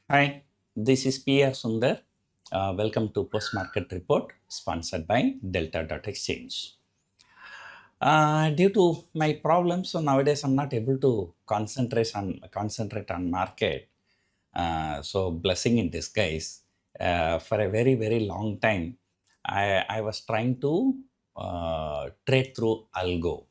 Hi, this is PR Sundar. Welcome to Post Market Report sponsored by Delta.exchange. Due to my problems, so nowadays I'm not able to concentrate on market. So blessing in disguise. For a very long time, I was trying to trade through Algo.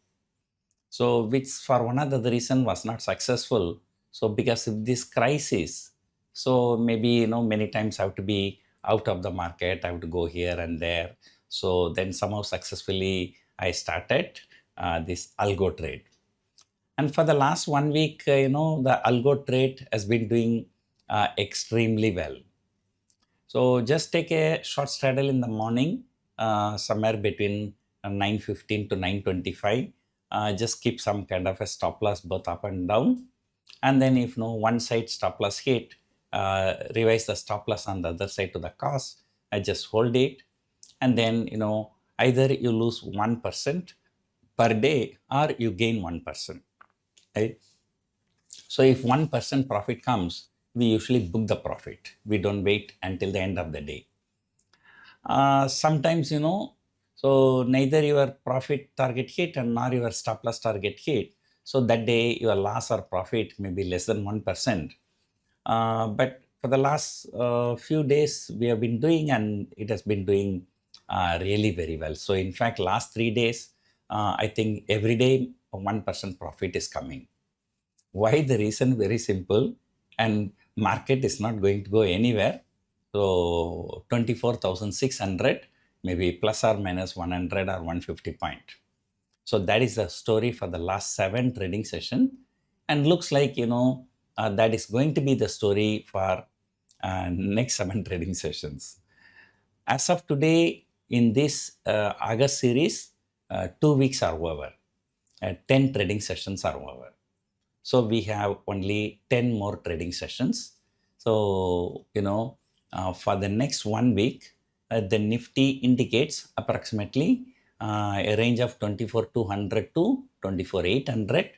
So which for one other the reason was not successful. So because of this crisis, so maybe many times I have to be out of the market, I have to go here and there. So then somehow successfully I started this algo trade. And for the last 1 week, the algo trade has been doing extremely well. So just take a short straddle in the morning, somewhere between 9:15 to 9:25. Just keep some kind of a stop loss both up and down. And then if no one side stop loss hit, revise the stop loss on the other side to the cost. I just hold it. And then, either you lose 1% per day or you gain 1%. Right? So if 1% profit comes, we usually book the profit. We don't wait until the end of the day. Sometimes, so neither your profit target hit and nor your stop loss target hit. So that day your loss or profit may be less than 1%. But for the last few days we have been doing, and it has been doing really very well. So in fact, last 3 days, I think every day 1% profit is coming. Why? The reason very simple, and market is not going to go anywhere. So 24,600, maybe plus or minus 100 or 150 point. So that is the story for the last 7 trading session, and looks like that is going to be the story for next 7 trading sessions. As of today, in this August series, 2 weeks are over, 10 trading sessions are over. So we have only 10 more trading sessions. So, for the next 1 week, the Nifty indicates approximately a range of 24,200 to 24,800.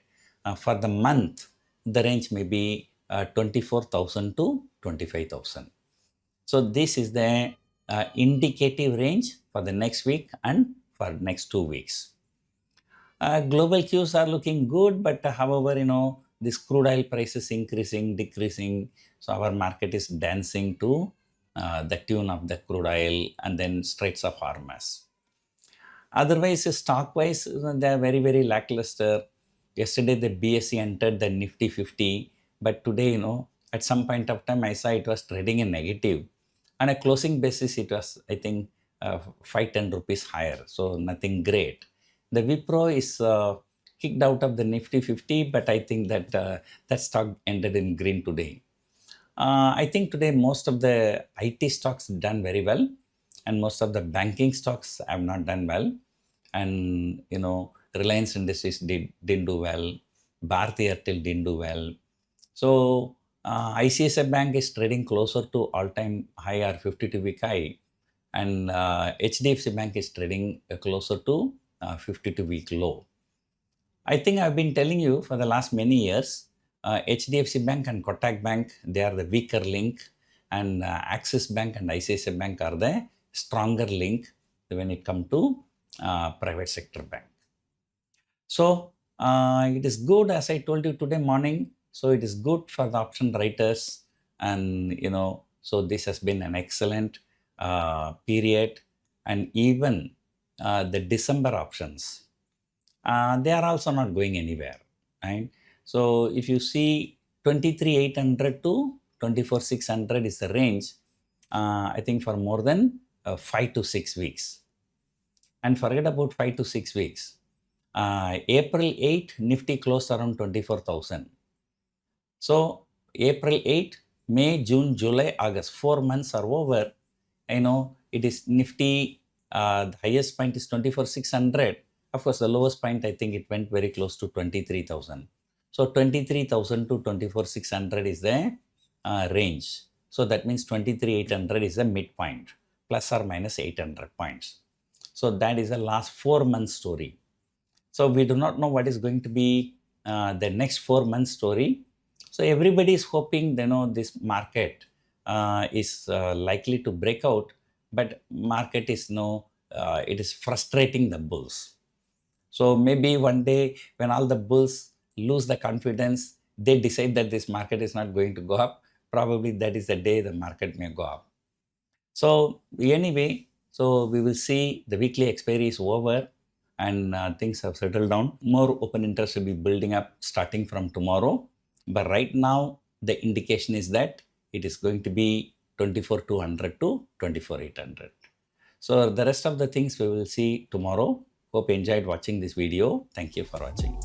For the month, the range may be 24,000 to 25,000. So this is the indicative range for the next week and for next 2 weeks. Global cues are looking good, but however, this crude oil price is increasing, decreasing. So our market is dancing to the tune of the crude oil and then Straits of Hormuz. Otherwise, stock-wise, they are very lackluster. Yesterday, the BSE entered the Nifty 50, but today, at some point of time, I saw it was trading in negative. On a closing basis, it was, I think, 5-10 rupees higher. So nothing great. The Wipro is kicked out of the Nifty 50, but I think that that stock ended in green today. I think today most of the IT stocks done very well, and most of the banking stocks have not done well. And Reliance Industries didn't do well. Bharti Airtel didn't do well. So ICICI Bank is trading closer to all-time high or 52-week high, and HDFC Bank is trading closer to 52-week low. I think I've been telling you for the last many years, HDFC Bank and Kotak Bank, they are the weaker link, and Axis Bank and ICICI Bank are the stronger link when it comes to private sector bank. So it is good, as I told you today morning. So it is good for the option writers, and so this has been an excellent period. And even the December options, they are also not going anywhere, right? So if you see 23,800 to 24,600 is the range, I think for more than 5 to 6 weeks. And forget about 5 to 6 weeks. April 8, Nifty closed around 24,000. So April 8, May, June, July, August, 4 months are over. It is Nifty, the highest point is 24,600. Of course, the lowest point, I think it went very close to 23,000. So 23,000 to 24,600 is the range. So that means 23,800 is the midpoint, plus or minus 800 points. So that is the last 4 months story. So we do not know what is going to be the next 4 months story. So everybody is hoping, this market is likely to break out, but market is it is frustrating the bulls. So maybe one day when all the bulls lose the confidence, they decide that this market is not going to go up. Probably that is the day the market may go up. So anyway, so we will see the weekly expiry is over and things have settled down. More open interest will be building up starting from tomorrow. But right now, the indication is that it is going to be 24,200 to 24,800. So the rest of the things we will see tomorrow. Hope you enjoyed watching this video. Thank you for watching.